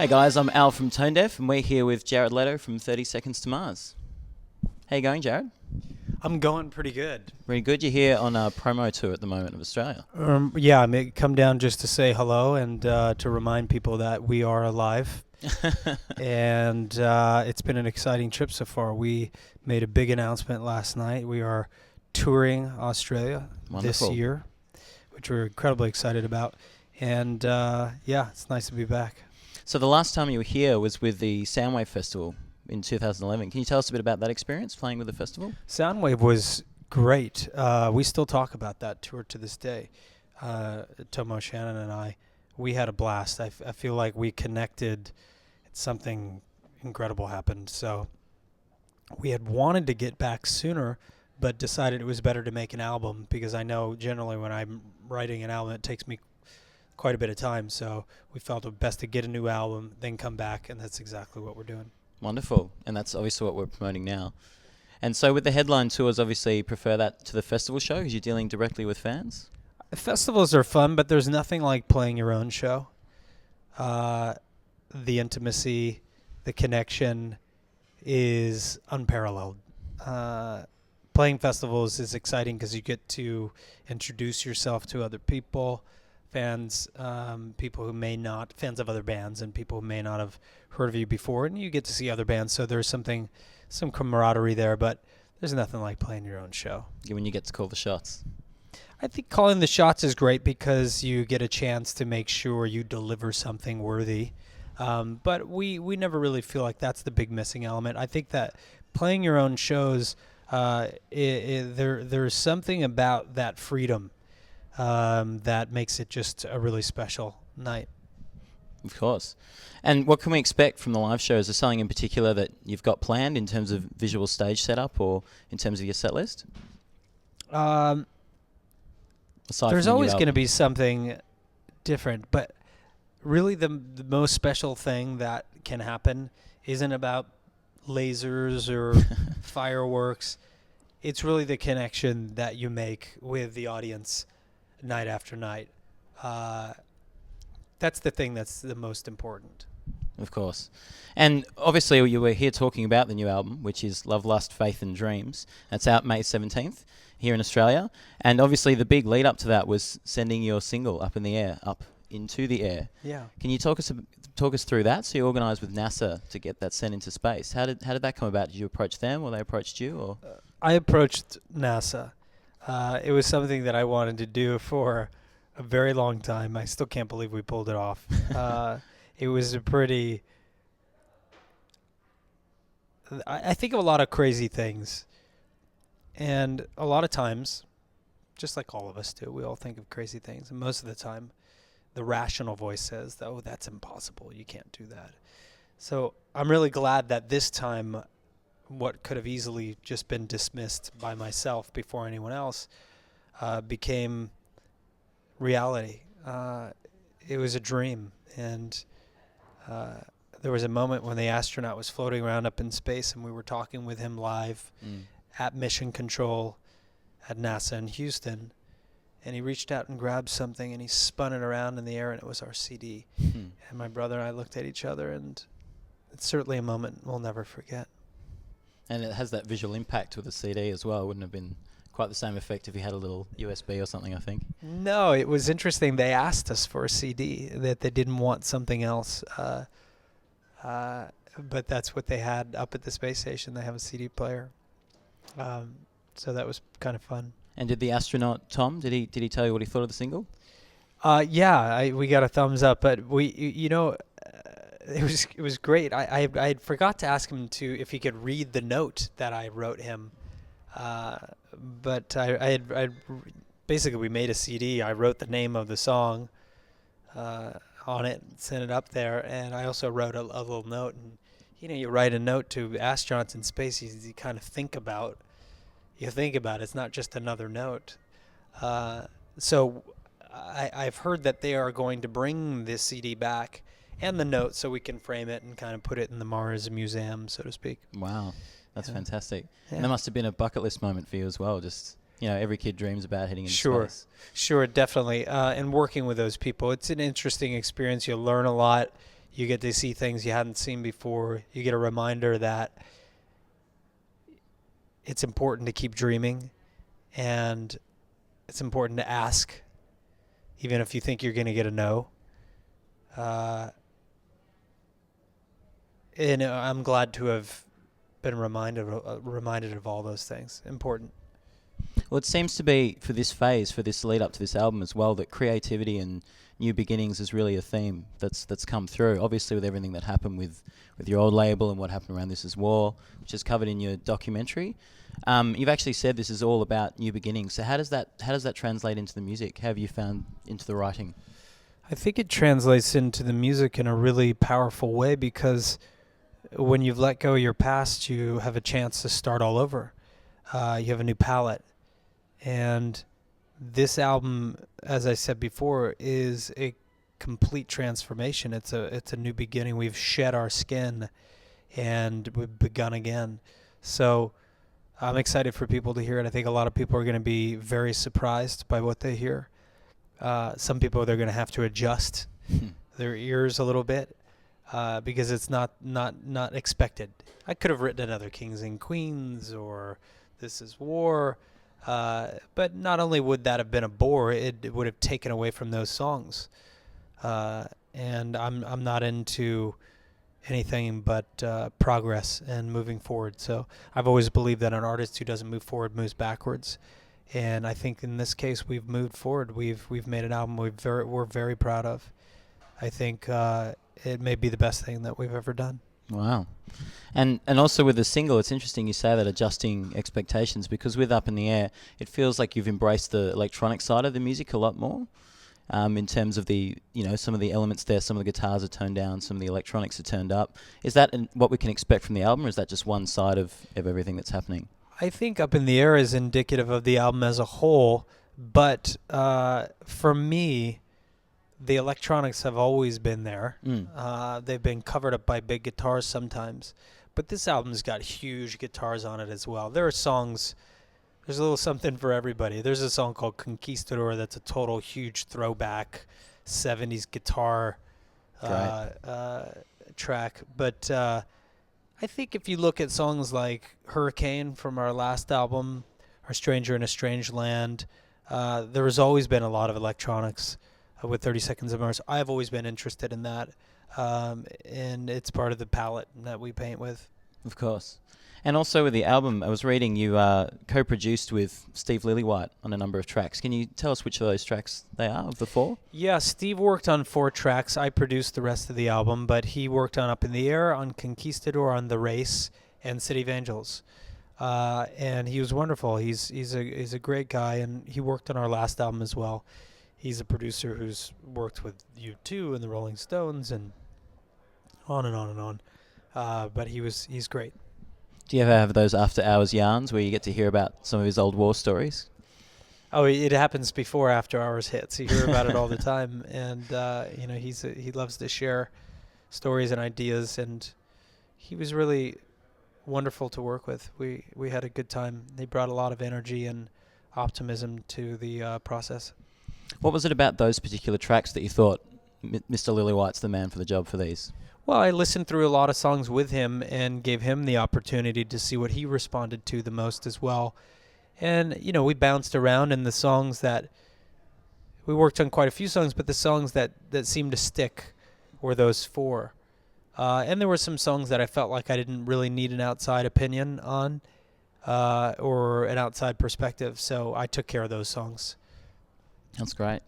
Hey guys, I'm Al from Tone Deaf, and we're here with Jared Leto from 30 Seconds to Mars. How you going, Jared? I'm going pretty good. Very good. You're here on a promo tour at the moment of Australia. Yeah, I may come down just to say hello and to remind people that we are alive. And it's been an exciting trip so far. We made a big announcement last night. We are touring Australia Wonderful. this year, which we're incredibly excited about. And yeah, it's nice to be back. So the last time you were here was with the Soundwave Festival in 2011. Can you tell us a bit about that experience, playing with the festival? Soundwave was great. We still talk about that tour to this day. Tomo, Shannon, and I, we had a blast. I feel like we connected. Something incredible happened. So we had wanted to get back sooner, but decided it was better to make an album, because I know generally when I'm writing an album, it takes me quite a bit of time. So we felt it best to get a new album, then come back, and that's exactly what we're doing. Wonderful. And that's obviously what we're promoting now. And so with the headline tours, obviously you prefer that to the festival show because you're dealing directly with fans? Festivals are fun, but there's nothing like playing your own show. The intimacy, the connection is unparalleled. Playing festivals is exciting because you get to introduce yourself to other people, fans, people who may not, fans of other bands and people who may not have heard of you before, and you get to see other bands. So there's some camaraderie there, but there's nothing like playing your own show. When you get to call the shots. I think calling the shots is great because you get a chance to make sure you deliver something worthy. But we never really feel like that's the big missing element. I think that playing your own shows, there's something about that freedom that makes it just a really special night. Of course. And what can we expect from the live shows? Is there something in particular that you've got planned in terms of visual stage setup or in terms of your set list? There's always going to be something different, but really the most special thing that can happen isn't about lasers or fireworks. It's really the connection that you make with the audience night after night. That's the thing that's the most important. Of course. And obviously you were here talking about the new album, which is Love, Lust, Faith and Dreams. That's out May 17th here in Australia. And obviously the big lead up to that was sending your single up into the air. Yeah. Can you talk us through that? So you organised with NASA to get that sent into space. How did that come about? Did you approach them or they approached you? Or I approached NASA. It was something that I wanted to do for a very long time. I still can't believe we pulled it off. It was a pretty... I think of a lot of crazy things. And a lot of times, just like all of us do, we all think of crazy things. And most of the time, the rational voice says, oh, that's impossible. You can't do that. So I'm really glad that this time, what could have easily just been dismissed by myself before anyone else became reality. It was a dream. And there was a moment when the astronaut was floating around up in space and we were talking with him live at Mission Control at NASA in Houston. And he reached out and grabbed something and he spun it around in the air and it was our CD. And my brother and I looked at each other, and it's certainly a moment we'll never forget. And it has that visual impact with the CD as well. It wouldn't have been quite the same effect if you had a little USB or something, I think. No, it was interesting. They asked us for a CD, that they didn't want something else. But that's what they had up at the space station. They have a CD player. So that was kind of fun. And did the astronaut Tom, did he tell you what he thought of the single? Yeah, we got a thumbs up, but it was great. I forgot to ask him if he could read the note that I wrote him, but I basically, we made a CD. I wrote the name of the song on it, sent it up there, and I also wrote a little note. And you write a note to astronauts in space, you kind of think about. It's not just another note. So I've heard that they are going to bring this CD back and the note so we can frame it and kind of put it in the Mars Museum, so to speak. Wow, that's fantastic. Yeah. And that must have been a bucket list moment for you as well. Just, every kid dreams about heading into space. Sure, definitely. And working with those people, it's an interesting experience. You'll learn a lot. You get to see things you hadn't seen before. You get a reminder that it's important to keep dreaming, and it's important to ask, even if you think you're going to get a no. And I'm glad to have been reminded of all those things. Important. Well, it seems to be for this phase, for this lead up to this album as well, that creativity and new beginnings is really a theme that's come through. Obviously, with everything that happened with your old label and what happened around This Is War, which is covered in your documentary. You've actually said this is all about new beginnings. So how does that translate into the music? How have you found into the writing? I think it translates into the music in a really powerful way, because when you've let go of your past, you have a chance to start all over. You have a new palette. And this album, as I said before, is a complete transformation. It's a new beginning. We've shed our skin and we've begun again. So I'm excited for people to hear it. I think a lot of people are going to be very surprised by what they hear. Some people, they're going to have to adjust their ears a little bit because it's not expected. I could have written another Kings and Queens or This Is War. But not only would that have been a bore, it would have taken away from those songs. And I'm not into anything but progress and moving forward. So I've always believed that an artist who doesn't move forward moves backwards. And I think in this case we've moved forward. We've made an album we're very proud of. I think it may be the best thing that we've ever done. Wow. And also with the single, it's interesting you say that, adjusting expectations, because with Up in the Air, it feels like you've embraced the electronic side of the music a lot more, in terms of the, some of the elements there, some of the guitars are toned down, some of the electronics are turned up. Is that what we can expect from the album, or is that just one side of everything that's happening? I think Up in the Air is indicative of the album as a whole, but for me, the electronics have always been there. They've been covered up by big guitars sometimes. But this album's got huge guitars on it as well. There are songs, there's a little something for everybody. There's a song called Conquistador that's a total huge throwback 70s guitar track. But I think if you look at songs like Hurricane from our last album, or Stranger in a Strange Land, there has always been a lot of electronics. With 30 Seconds of Mars, I've always been interested in that, and it's part of the palette that we paint with. Of course. And also with the album, I was reading you co-produced with Steve Lillywhite on a number of tracks. Can you tell us which of those tracks they are, of the 4? Yeah, Steve worked on 4 tracks. I produced the rest of the album, but he worked on Up in the Air, on Conquistador, on The Race, and City of Angels. And he was wonderful. He's a great guy, and he worked on our last album as well. He's a producer who's worked with U2 and the Rolling Stones and on and on and on. But he's great. Do you ever have those after-hours yarns where you get to hear about some of his old war stories? Oh, it happens before After Hours hits. You hear about it all the time. And, he loves to share stories and ideas. And he was really wonderful to work with. We had a good time. He brought a lot of energy and optimism to the process. What was it about those particular tracks that you thought, Mr. Lillywhite's the man for the job for these? Well, I listened through a lot of songs with him and gave him the opportunity to see what he responded to the most as well. And, we bounced around in the songs that we worked on quite a few songs, but the songs that seemed to stick were those 4. And there were some songs that I felt like I didn't really need an outside opinion on or an outside perspective. So I took care of those songs. That's great.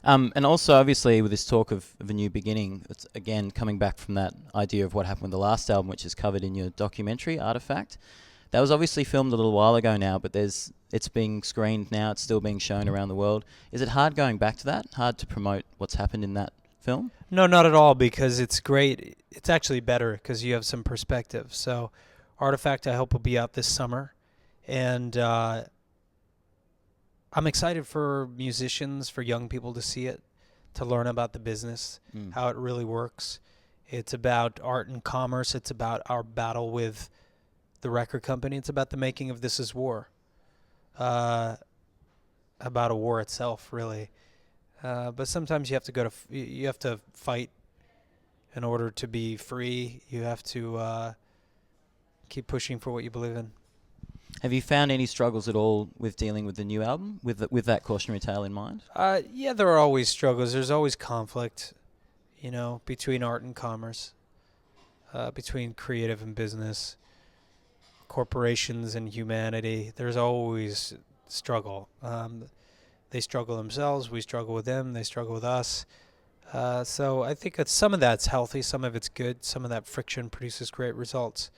And also, obviously, with this talk of a new beginning, it's again coming back from that idea of what happened with the last album, which is covered in your documentary, Artifact. That was obviously filmed a little while ago now, but it's being screened now. It's still being shown around the world. Is it hard going back to that? Hard to promote what's happened in that film? No, not at all, because it's great. It's actually better because you have some perspective. So Artifact, I hope, will be out this summer. And I'm excited for musicians, for young people to see it, to learn about the business, how it really works. It's about art and commerce. It's about our battle with the record company. It's about the making of This Is War. About a war itself, really. But sometimes you have to fight in order to be free, you have to keep pushing for what you believe in. Have you found any struggles at all with dealing with the new album, with that cautionary tale in mind? Yeah, there are always struggles. There's always conflict, between art and commerce, between creative and business, corporations and humanity. There's always struggle. They struggle themselves. We struggle with them. They struggle with us. So I think that some of that's healthy. Some of it's good. Some of that friction produces great results.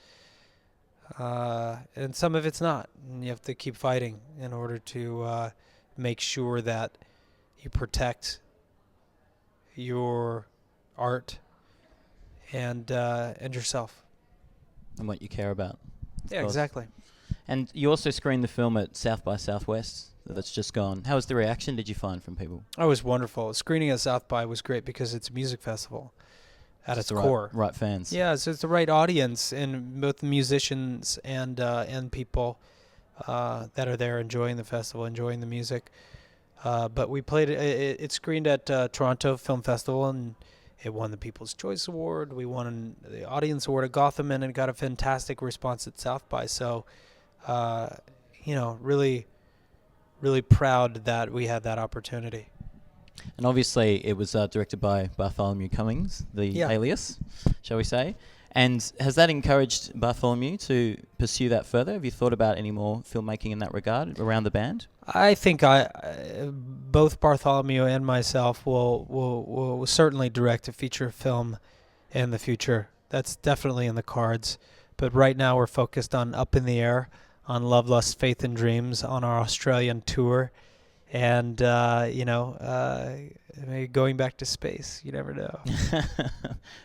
And some of it's not. And you have to keep fighting in order to make sure that you protect your art and yourself. And what you care about. Yeah, exactly. And you also screened the film at South by Southwest that's just gone. How was the reaction did you find from people? Oh, it was wonderful. Screening at South by was great because it's a music festival at its core. Right fans. Yeah, so it's the right audience, and both musicians and people that are there enjoying the festival, enjoying the music. But we played it screened at Toronto Film Festival, and it won the People's Choice Award. We won the Audience Award at Gotham, and it got a fantastic response at South by. So, really, really proud that we had that opportunity. And obviously it was directed by Bartholomew Cummings, the alias, shall we say. And has that encouraged Bartholomew to pursue that further? Have you thought about any more filmmaking in that regard around the band? I think both Bartholomew and myself will certainly direct a feature film in the future. That's definitely in the cards. But right now we're focused on Up in the Air, on Love, Lust, Faith and Dreams, on our Australian tour. And, maybe going back to space. You never know. For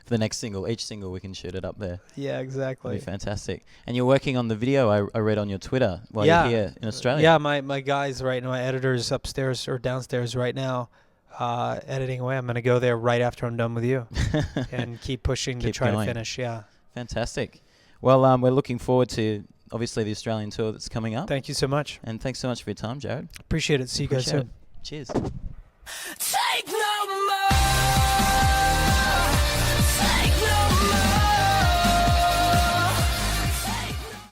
the next single, each single we can shoot it up there. Yeah, exactly. That'd be fantastic. And you're working on the video I read on your Twitter while you're here in Australia. Yeah, my guys right now, my editor's upstairs or downstairs right now editing away. I'm going to go there right after I'm done with you and keep pushing to try to finish. Yeah. Fantastic. Well, we're looking forward to, obviously, the Australian tour that's coming up. Thank you so much. And thanks so much for your time, Jared. Appreciate it. See you guys soon. Cheers.